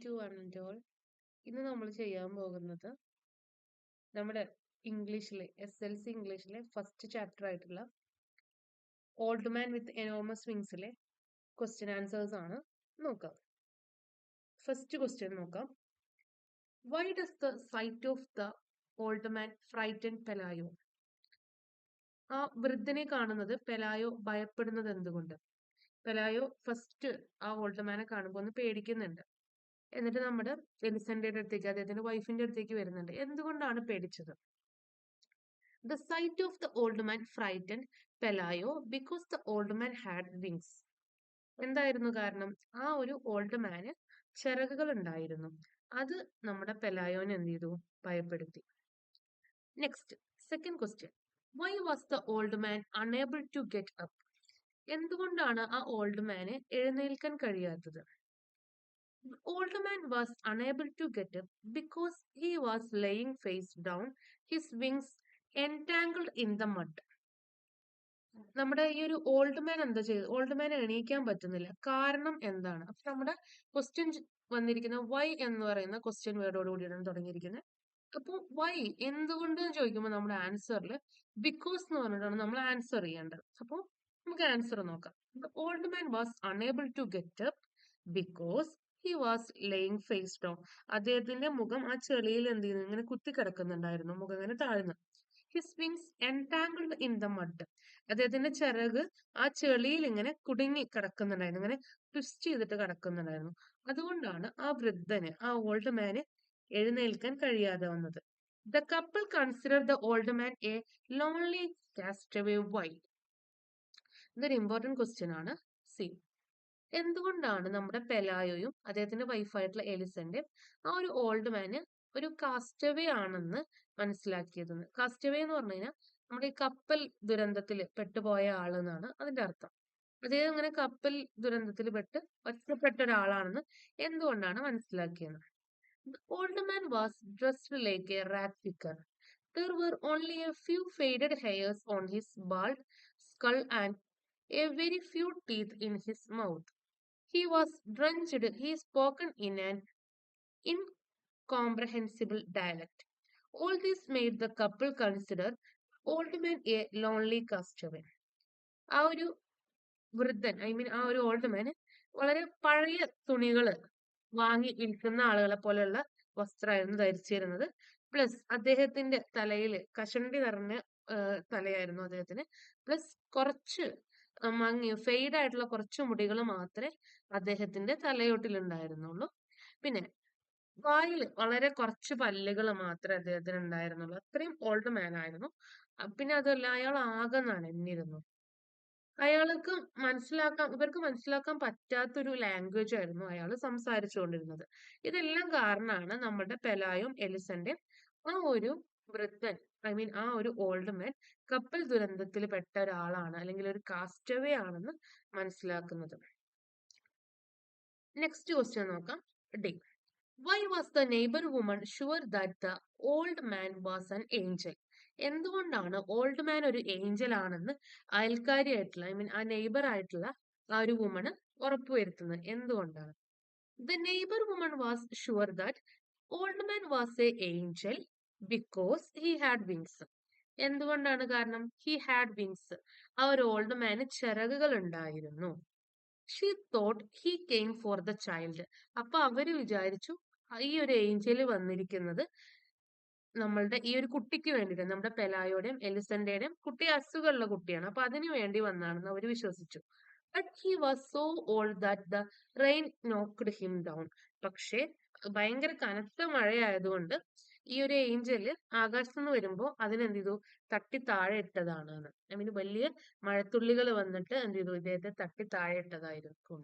To one and all. ഇന്ന് നമ്മൾ ചെയ്യാൻ പോകുന്നത് നമ്മുടെ ഇംഗ്ലീഷിലെ SLC ഇംഗ്ലീഷിലെ ഫസ്റ്റ് ചാപ്റ്റർ ആയിട്ടുള്ള ഓൾഡ് മാൻ വിത്ത് എനോമസ് വിങ്സിലെ ക്വസ്റ്റ്യൻ ആൻസേഴ്സ് ആണ് നോക്കാം. ഫസ്റ്റ് ക്വസ്റ്റ്യൻ നോക്കാം. Why does the sight of the old man frighten Pelayo? ആ വൃദ്ധനെ കാണുന്നത് പെലായോ ഭയപ്പെടുന്നത് എന്തുകൊണ്ട്? പെലായോ ഫസ്റ്റ് ആ ഓൾഡ് മാനെ കാണുമ്പോൾ ഒന്ന് പേടിക്കുന്നുണ്ട്. എന്നിട്ട് നമ്മുടെ എലിസണ്ടയുടെ അടുത്തേക്ക്, അദ്ദേഹത്തിന്റെ വൈഫിന്റെ അടുത്തേക്ക് വരുന്നുണ്ട്. എന്തുകൊണ്ടാണ് പേടിച്ചത്? The sight of the old man frighten Pelayo because the old man had wings. എന്തായിരുന്നു കാരണം? ആ ഒരു ഓൾഡ് മാന് ചിറകുകൾ ഉണ്ടായിരുന്നു. അത് നമ്മുടെ പെലായോനെ എന്ത് ചെയ്തു? ഭയപ്പെടുത്തി. Next second question. Why was the old man unable to get up? എന്തുകൊണ്ടാണ് ആ ഓൾഡ് മാന് എഴുന്നേൽക്കാൻ കഴിയാത്തത്? The old man was unable to get up because he was laying face down, his wings entangled in the mud. നമ്മുടെ ഈ ഒരു old man എന്താ ചെയ്തത്? Old man എണീക്കാൻ പറ്റുന്നില്ല. കാരണം എന്താണ്? അപ്പൊ നമ്മുടെ ക്വസ്റ്റ്യൻ വന്നിരിക്കുന്ന വൈ എന്ന് പറയുന്ന ക്വസ്റ്റ്യൻ വേർഡോട് കൂടിയാണ് തുടങ്ങിയിരിക്കുന്നത്. അപ്പൊ വൈ എന്തുകൊണ്ട് ചോദിക്കുമ്പോൾ നമ്മുടെ ആൻസറിൽ ബിക്കോസ് എന്ന് പറഞ്ഞിട്ടാണ് നമ്മൾ ആൻസർ ചെയ്യേണ്ടത്. അപ്പൊ നമുക്ക് ആൻസർ നോക്കാം. The old man was unable to get up because he was laying face down. അദ്ദേഹത്തിന്റെ മുഖം ആ ചെളിയിൽ എന്ത് ചെയ്യുന്നു? ഇങ്ങനെ കുത്തി കിടക്കുന്നുണ്ടായിരുന്നു. മുഖം ഇങ്ങനെ താഴ്ന്നു. His wings entangled in the mud. അദ്ദേഹത്തിന്റെ ചിറക് ആ ചെളിയിൽ ഇങ്ങനെ കുടുങ്ങി കിടക്കുന്നുണ്ടായിരുന്നു. ഇങ്ങനെ ട്വിസ്റ്റ് ചെയ്തിട്ട് കിടക്കുന്നുണ്ടായിരുന്നു. അതുകൊണ്ടാണ് ആ വൃദ്ധന്, ആ ഓൾഡ് മാന് എഴുന്നേൽക്കാൻ കഴിയാതെ വന്നത്. The couple considered the old man a lonely castaway. Why? ഇതൊരു ഇമ്പോർട്ടന്റ് ക്വസ്റ്റ്യൻ ആണ്. സി, എന്തുകൊണ്ടാണ് നമ്മുടെ പെലായോയും അദ്ദേഹത്തിന്റെ വൈഫായിട്ടുള്ള എലിസന്റെയും ആ ഒരു ഓൾഡ് മാന് ഒരു കാസ്റ്റവേ ആണെന്ന് മനസ്സിലാക്കിയത്? കാസ്റ്റവേ എന്ന് പറഞ്ഞു കഴിഞ്ഞാൽ നമ്മുടെ ഈ കപ്പൽ ദുരന്തത്തിൽ പെട്ടുപോയ ആളെന്നാണ് അതിന്റെ അർത്ഥം. അദ്ദേഹം ഇങ്ങനെ കപ്പൽ ദുരന്തത്തിൽ പെട്ട് ഒറ്റപ്പെട്ട ഒരാളാണെന്ന് എന്തുകൊണ്ടാണ് മനസ്സിലാക്കിയത്? The old man was dressed like a rat picker. There were only a few faded hairs on his bald skull and a very few teeth in his mouth. He was drenched. He spoke in an incomprehensible dialect. All this made the couple consider old man a lonely castaway. ആ ഒരു വൃദ്ധൻ, ആ ഒരു old man വളരെ പഴയ തുണികൾ വാങ്ങി വിൽക്കുന്ന ആളുകളെ പോലെയുള്ള വസ്ത്രമായിരുന്നു ധരിച്ചിരുന്നത്. പ്ലസ് അദ്ദേഹത്തിന്റെ തലയിൽ കഷണ്ടി നിറഞ്ഞ തലയായിരുന്നു അദ്ദേഹത്തിന്. പ്ലസ് കുറച്ച് ഫെയ്ഡ് ആയിട്ടുള്ള കുറച്ച് മുടികൾ മാത്രമേ അദ്ദേഹത്തിന്റെ തലയോട്ടിൽ ഉണ്ടായിരുന്നുള്ളൂ. പിന്നെ വായിൽ വളരെ കുറച്ച് പല്ലുകൾ മാത്രമേ അദ്ദേഹത്തിന് ഉണ്ടായിരുന്നുള്ളൂ. അത്രയും ഓൾഡ് മാൻ ആയിരുന്നു. പിന്നെ അതല്ല, അയാൾ ആകെ നനഞ്ഞിരുന്നു. ഇവർക്ക് മനസ്സിലാക്കാൻ പറ്റാത്തൊരു ലാംഗ്വേജ് ആയിരുന്നു അയാൾ സംസാരിച്ചുകൊണ്ടിരുന്നത്. ഇതെല്ലാം കാരണമാണ് നമ്മുടെ പെലായും എലിസന്റെയും ആ ഒരു വൃദ്ധൻ, ആ ഒരു ഓൾഡ് മാൻ കപ്പൽ ദുരന്തത്തിൽ പെട്ട ഒരാളാണ്, അല്ലെങ്കിൽ ഒരു കാസ്റ്റവേ ആണെന്ന് മനസ്സിലാക്കുന്നത്. നെക്സ്റ്റ് ക്വസ്റ്റ്യൻ നോക്കാം. D, Y was the neighbour woman sure that the old man was an Angel? എന്തുകൊണ്ടാണ് ഓൾഡ് മാൻ ഒരു ഏഞ്ചൽ ആണെന്ന് അയൽക്കാരിയായിട്ടുള്ള ആ നെയ്ബർ ആയിട്ടുള്ള ആ ഒരു വുമണ് ഉറപ്പുവരുത്തുന്നത്? എന്തുകൊണ്ടാണ്? The neighbour woman was sure that old man was A Angel because he had wings. എന്തുകൊണ്ടാണ് കാരണം? He had wings. ആ ഒരു ഓൾഡ് മാന് ചിറകുകൾ ഉണ്ടായിരുന്നു. She thought he came for the child. അപ്പൊ അവര് വിചാരിച്ചു ഈ ഒരു ഏഞ്ചൽ വന്നിരിക്കുന്നത് നമ്മളുടെ ഈ ഒരു കുട്ടിക്ക് വേണ്ടിയിട്ട്, നമ്മുടെ പെലായോടെയും എലിസന്റെയും കുട്ടി അസുഖമുള്ള കുട്ടിയാണ്, അപ്പൊ അതിനു വേണ്ടി വന്നാണെന്ന് അവർ വിശ്വസിച്ചു. But he was so old that the rain knocked him down. പക്ഷേ ഭയങ്കര കനത്ത മഴയായതുകൊണ്ട് ഈ ഒരു ഏഞ്ചല് ആകാശത്ത് നിന്ന് വരുമ്പോ അതിനെന്ത് ചെയ്തു? തട്ടി താഴെ ഇട്ടതാണ്. വലിയ മഴത്തുള്ളികൾ വന്നിട്ട് എന്ത് ചെയ്തു? ഇദ്ദേഹത്തെ തട്ടി താഴെ ഇട്ടതായിരിക്കും.